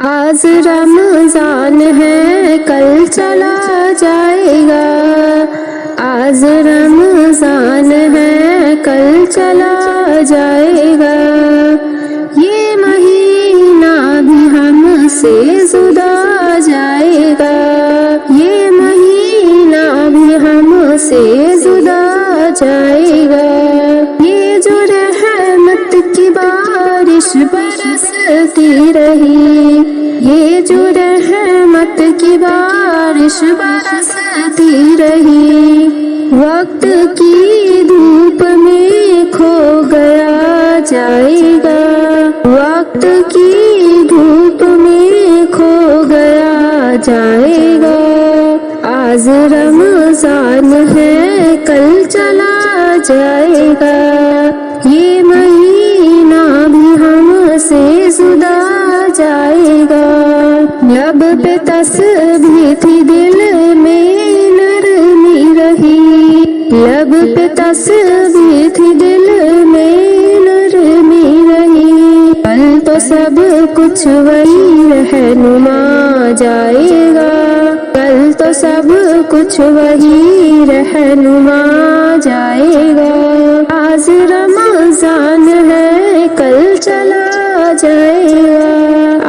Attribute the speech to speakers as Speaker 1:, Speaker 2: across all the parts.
Speaker 1: آج رمضان ہے کل چلا جائے گا، آج رمضان ہے کل چلا جائے گا، یہ مہینہ بھی ہم سے جدا جائے گا، یہ مہینہ بھی ہم سے جدا جائے گا، یہ جو رحمت کی بارش برستی رہی، یہ جو رحمت کی بارش برستی رہی، وقت کی دھوپ میں کھو گیا جائے گا، وقت کی دھوپ میں کھو گیا جائے گا، آج رمضان ہے کل چلا جائے گا، یہ مہینہ بھی ہم سے جدا جائے گا، لب پہ تسبیح تھی دل میں نرمی رہی، لب پہ تسبیح تھی دل میں نرمی رہی، کل تو سب کچھ وہی رہنما جائے گا، کل تو سب کچھ وہی رہنما جائے گا، آج رمضان ہے کل چلا جائے گا،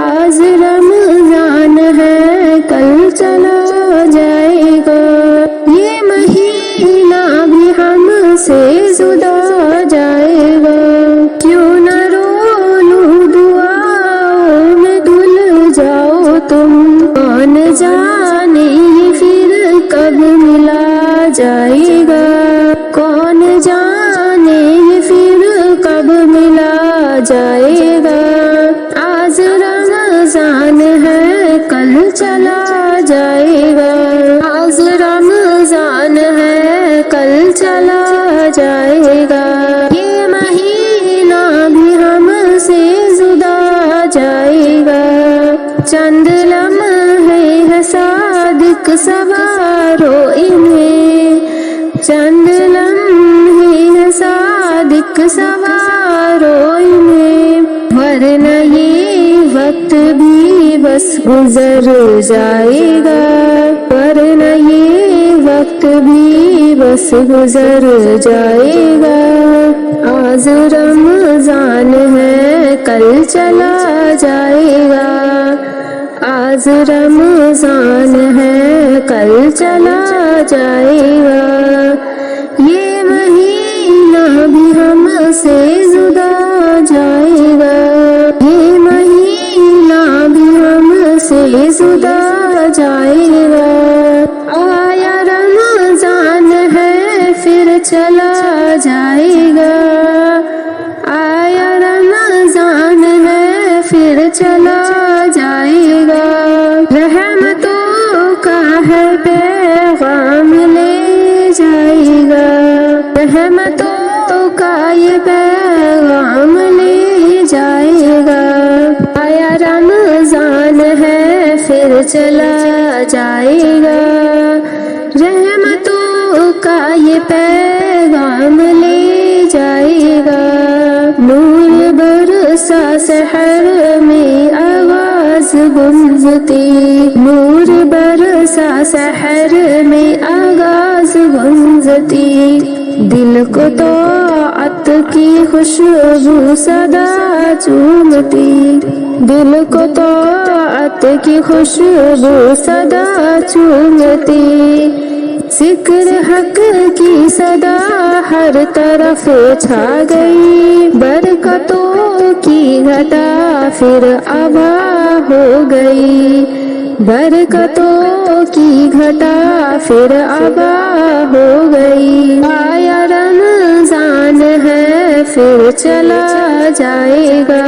Speaker 1: آج رمضان ہے کل چلا جائے گا، یہ مہینہ بھی ہم سے جدا جائے گا، کیوں نہ رو لوں دعاؤں میں دھل جاؤ تم، کون جانے یہ پھر کب ملا جائے گا، کون جانے یہ پھر کب ملا جائے گا، آج رمضان ہے کل چلا جائے گا، آج رمضان ہے کل چلا جائے گا، یہ مہینہ بھی ہم سے جدا جائے گا، چند لمحے ہے صادق سوارو انہیں، چند لمحے ہے صادق سوارو انہیں، ورنہ یہ وقت بھی بس گزر جائے گا، ورنہ یہ وقت بھی بس گزر جائے گا، آج رمضان ہے کل چلا جائے گا، آج رمضان ہے کل چلا جائے گا، یہ مہینہ بھی ہم سے جدا جائے گا، یہ مہینہ بھی ہم سے جدا جائے گا، آیا رمضان ہے پھر چلا جائے گا، آیا رمضان ہے پھر چلا جائے گا، رحمتوں کا ہے پیغام لے جائے گا، رحمتوں کا یہ پیغام لے جائے گا، آیا رمضان ہے پھر چلا جائے گا، رحمتوں کا یہ پیغام لے جائے گا، نور برسا سحر میں آواز گونجتی، نور برسا سحر میں آواز گونجتی، دل کو طاعت کی خوشبو صدا چومتی، دل کو طاعت کی خوشبو صدا چومتی، ذکر حق کی صدا ہر طرف چھا گئی، برکتوں کی گھٹا پھر آبا ہو گئی، برکتوں کی گھٹا پھر آبا ہو گئی، آیا رمضان ہے پھر چلا جائے گا،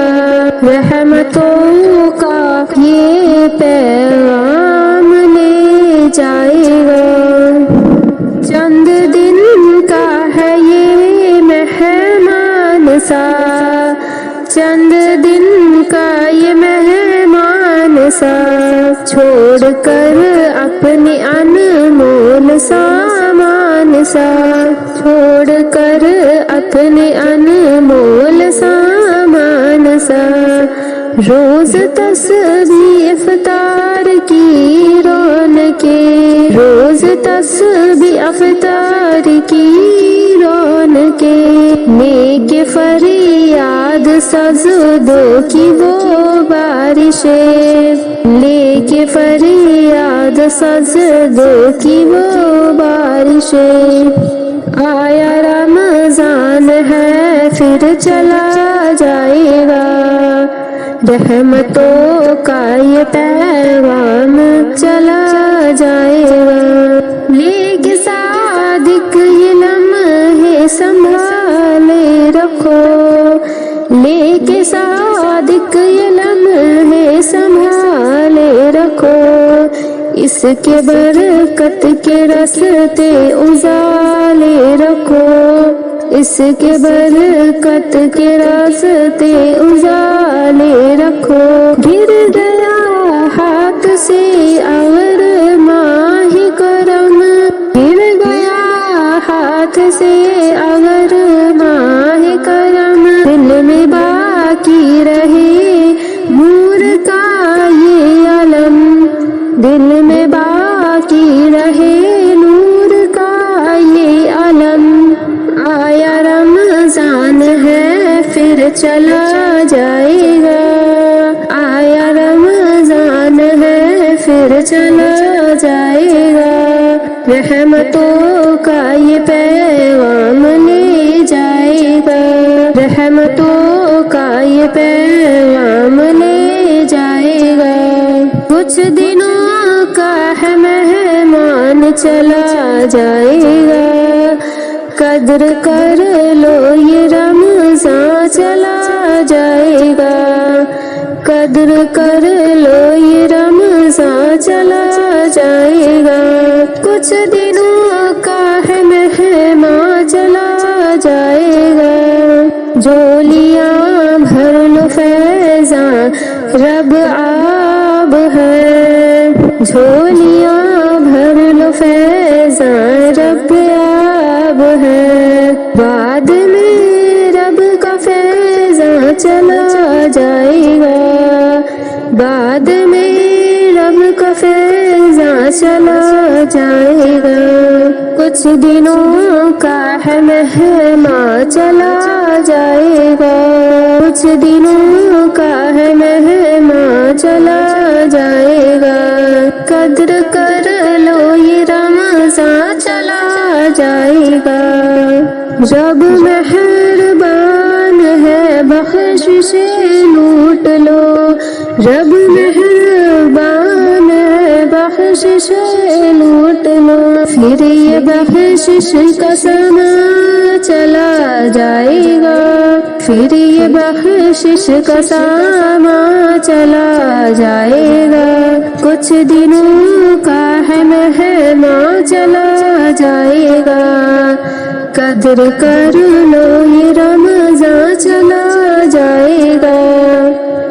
Speaker 1: رحمتوں کا یہ پیغام لے جائے گا، چند دن کا ہے یہ مہمان سا، چند دن کا یہ مہمان سا، چھوڑ کر اپنے انمول سامان سا، چھوڑ کر اپنے انمول سامان سا، روز تسبیح افطار کی رونقیں، روز تسبیح افطار کی رونقیں، نیک فریاد سجدوں کی وہ بارشیں، نیک فریاد سجدوں کی وہ بارشیں۔ آیا رمضان ہے پھر چلا جائے گا، رحمتوں کا یہ پیغام چلا جائے گا، لیک صادق یہ لمحے سنبھالے رکھو، لیک صادق یہ لمحے سنبھالے رکھو، اس کے برکت کے راستے اجالے رکھو، اس کے برکت کے راستے اجالے رکھو۔ گر گیا ہاتھ سے اگر ماہ کرم، گر گیا ہاتھ سے اگر ماہ کرم، دل میں باقی رہے نور کا یہ علم، دل میں باقی رہے نور کا یہ علم۔ آیا رمضان ہے پھر چلا جائے گا، آیا رمضان ہے پھر چلا جائے گا، رحمتوں کا یہ پیغام لے جائے گا، رحمتوں کا یہ پیغام لے جائے گا۔ کچھ دنوں کا ہے مہمان چلا جائے گا، قدر کر لو یہ رمضان چلا جائے گا، قدر کر لو یہ رمضان چلا جائے گا۔ کچھ دنوں کا ہے مہمان چلا جائے گا، جھولیاں بھر لو فیضاں رب آب ہے، جھولیاں بھر لو فیضاں رب آب ہے، بعد میں رب کا فیضاں چلا جائے گا، بعد میں رب کا فیضاں چلا جائے گا۔ کچھ دنوں کا ہے مہمان چلا جائے گا، کچھ دنوں کا ہے مہمان چلا جائے گا، قدر کر لو یہ رمضان چلا جائے گا۔ رب مہربان ہے بخشش لوٹ لو، رب مہربان ہے بخشش لوٹ لو، پھر یہ بخشش کا سما چلا جائے گا، پھر یہ بخشش کا سما چلا جائے گا۔ کچھ دنوں کا ہے مہمان چلا جائے گا، قدر کر لو یہ رمضان چلا جائے گا۔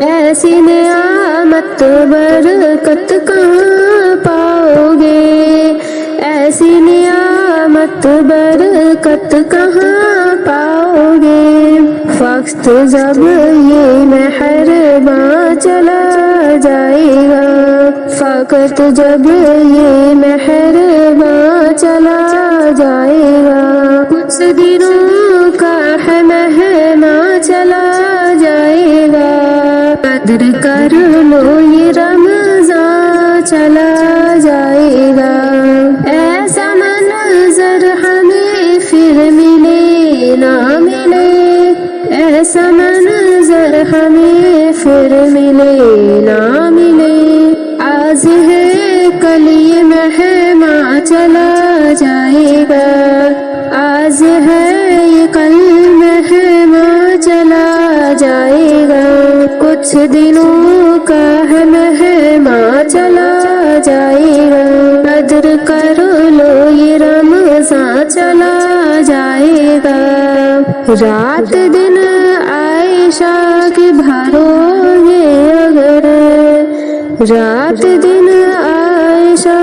Speaker 1: ایسی نعمت برکت کہاں پاؤ گے، ایسی نعمت برکت کہاں پاؤ گے، وقت جب یہ مہربان چلا جائے گا، فقط جب یہ مہربان چلا جائے گا۔ کچھ دنوں کا ہے مہمان چلا جائے گا، قدر کر لو یہ رمضان چلا جائے گا۔ ایسا منظر ہمیں پھر ملے نہ ملے، ایسا منظر ہمیں پھر ملے نہ ملے، آج ہے کل یہ مہمان چلا جائے گا، آج ہے یہ کل مہمان چلا جائے گا۔ کچھ دنوں کا ہے مہمان چلا جائے گا، قدر کر لو یہ رمضان چلا جائے گا۔ رات دن عائشہ کے بھرو گے اگر، رات دن عائشہ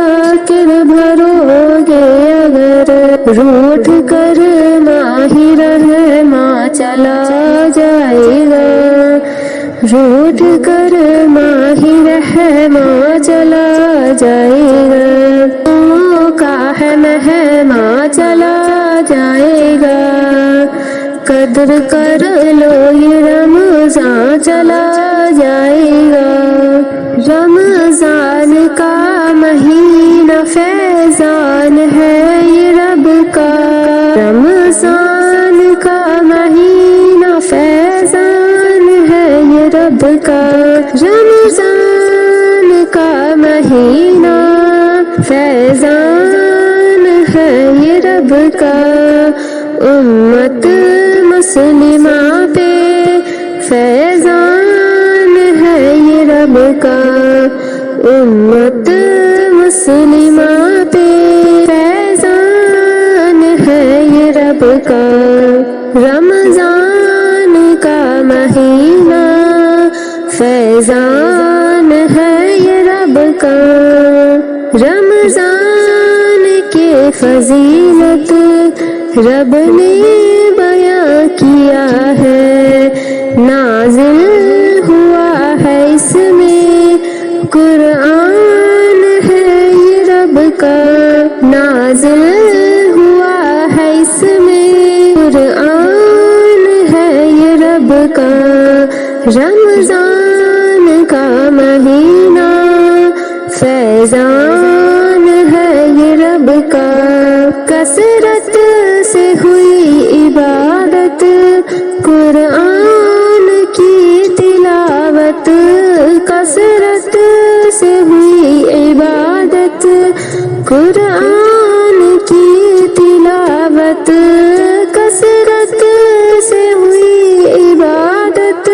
Speaker 1: کے بھرو گے اگر، روٹھ کر ماہ رحماں چلا جائے گا، روٹ کر ماہ رحماں چلا جائے گا، کا ہے مہماں چلا جائے گا، قدر کر لو یہ رمضان چلا جائے گا، رمضان کا مہینہ فیضان ہے یہ رب کا، رمضان کا مہینہ فیضان ہے یہ رب کا، رمضان کا مہینہ فیضان ہے یہ رب کا، امت مسلمہ پہ فیضان ہے یہ رب کا، امت مسلمہ پہ فیضان ہے یہ رب کا، رمضان کا مہینہ فیضان ہے یہ رب کا، رمضان کے فضیلت رب نے بیاں کیا ہے، نازل ہوا ہے اس میں قرآن ہے یہ رب کا، نازل ہوا ہے اس میں قرآن ہے یہ رب کا، رمضان کا مہینہ فیضان ہے یہ رب کا، کثرت سے ہوئی عبادت قرآن کی تلاوت، کثرت سے ہوئی عبادت قرآن کی تلاوت، کثرت سے ہوئی عبادت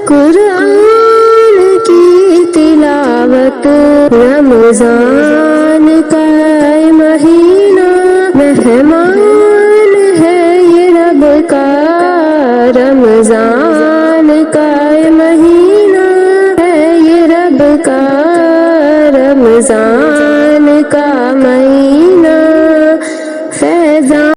Speaker 1: قرآن کی تلاوت، رمضان کا مہینہ مہمان ہے یہ رب کا، رمضان کا مہینہ ہے یہ رب کا، رمضان